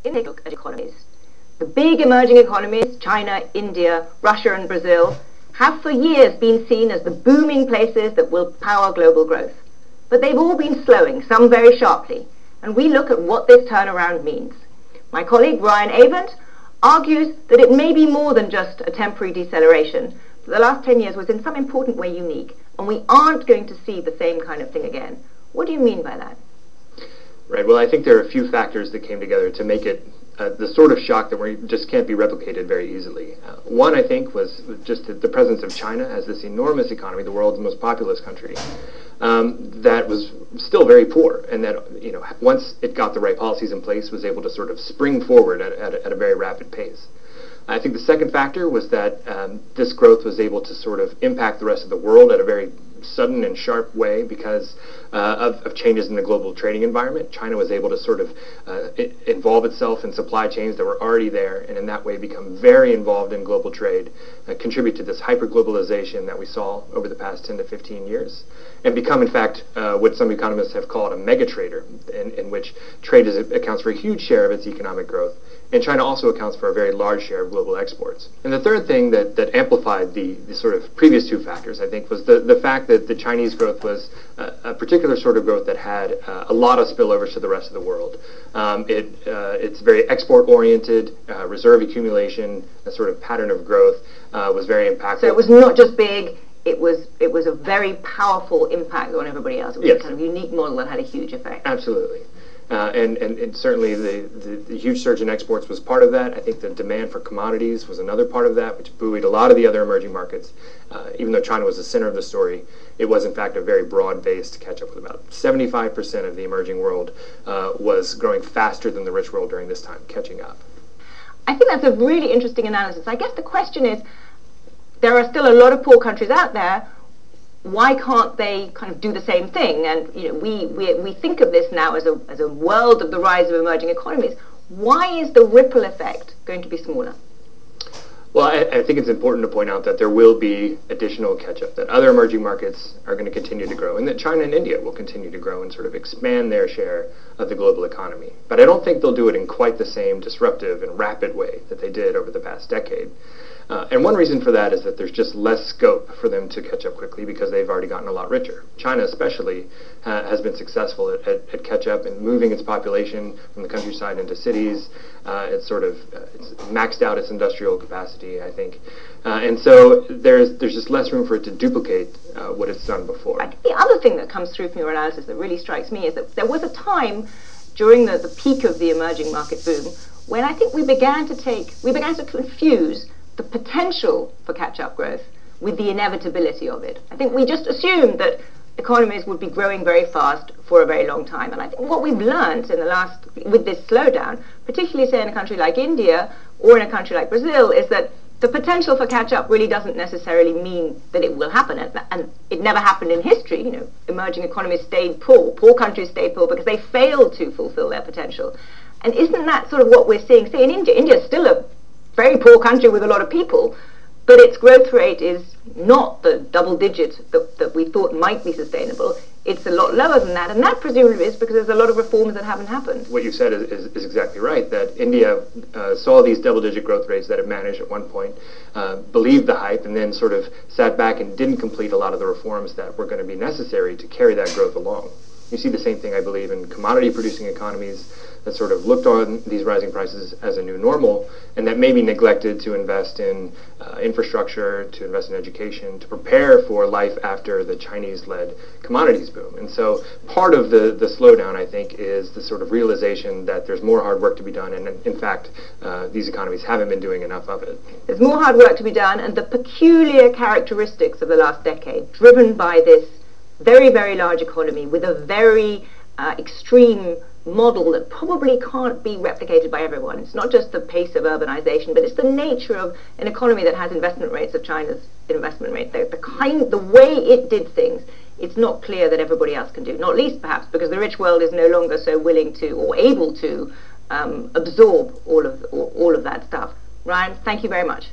in a look at economies. The big emerging economies, China, India, Russia and Brazil, have for years been seen as the booming places that will power global growth. But they've all been slowing, some very sharply, and we look at what this turnaround means. My colleague Ryan Avent argues that it may be more than just a temporary deceleration. The last 10 years was in some important way unique, and we aren't going to see the same kind of thing again. What do you mean by that? Right, well, I think there are a few factors that came together to make it the sort of shock that we just can't be replicated very easily. One, I think, was just the presence of China as this enormous economy, the world's most populous country, that was still very poor, and that, you know, once it got the right policies in place, was able to sort of spring forward at a very rapid pace. I think the second factor was that this growth was able to sort of impact the rest of the world at a very sudden and sharp way because of changes in the global trading environment. China was able to sort of involve itself in supply chains that were already there, and in that way become very involved in global trade, contribute to this hyper-globalization that we saw over the past 10 to 15 years, and become, in fact, what some economists have called a mega-trader, in which trade accounts for a huge share of its economic growth. And China also accounts for a very large share of global exports. And the third thing that amplified the sort of previous two factors, I think, was the fact that the Chinese growth was a particular sort of growth that had a lot of spillovers to the rest of the world. It's very export-oriented, reserve accumulation, a sort of pattern of growth was very impactful. So it was not just big, it was a very powerful impact on everybody else. It was a kind of unique model that had a huge effect. Absolutely. And certainly the huge surge in exports was part of that. I think the demand for commodities was another part of that, which buoyed a lot of the other emerging markets. Even though China was the center of the story, it was in fact a very broad-based catch-up with about 75% of the emerging world was growing faster than the rich world during this time, catching up. I think that's a really interesting analysis. I guess the question is, there are still a lot of poor countries out there. Why can't they kind of do the same thing? And you know, we think of this now as a world of the rise of emerging economies. Why is the ripple effect going to be smaller? Well, I think it's important to point out that there will be additional catch-up, that other emerging markets are going to continue to grow, and that China and India will continue to grow and sort of expand their share of the global economy. But I don't think they'll do it in quite the same disruptive and rapid way that they did over the past decade. And one reason for that is that there's just less scope for them to catch up quickly because they've already gotten a lot richer. China especially has been successful at catch-up and moving its population from the countryside into cities. It's maxed out its industrial capacity, I think. And so there's just less room for it to duplicate what it's done before. The other thing that comes through from your analysis that really strikes me is that there was a time during the peak of the emerging market boom when I think we began to confuse the potential for catch-up growth with the inevitability of it. I think we just assumed that economies would be growing very fast for a very long time. And I think what we've learned with this slowdown, particularly say in a country like India or in a country like Brazil, is that the potential for catch-up really doesn't necessarily mean that it will happen. And it never happened in history. You know, emerging economies stayed poor. Poor countries stayed poor because they failed to fulfill their potential. And isn't that sort of what we're seeing? Say in India, India is still a very poor country with a lot of people, but its growth rate is not the double digit that we thought might be sustainable. It's a lot lower than that, and that presumably is because there's a lot of reforms that haven't happened. What you said is exactly right, that India saw these double-digit growth rates that it managed at one point, believed the hype, and then sort of sat back and didn't complete a lot of the reforms that were going to be necessary to carry that growth along. You see the same thing, I believe, in commodity-producing economies that sort of looked on these rising prices as a new normal, and that maybe neglected to invest in infrastructure, to invest in education, to prepare for life after the Chinese-led commodities boom. And so part of the slowdown, I think, is the sort of realization that there's more hard work to be done, and in fact, these economies haven't been doing enough of it. There's more hard work to be done, and the peculiar characteristics of the last decade, driven by this very, very large economy with a very extreme model that probably can't be replicated by everyone. It's not just the pace of urbanization, but it's the nature of an economy that has investment rates of China's investment rate. The way it did things, it's not clear that everybody else can do. Not least, perhaps, because the rich world is no longer so willing to or able to absorb all of that stuff. Ryan, thank you very much.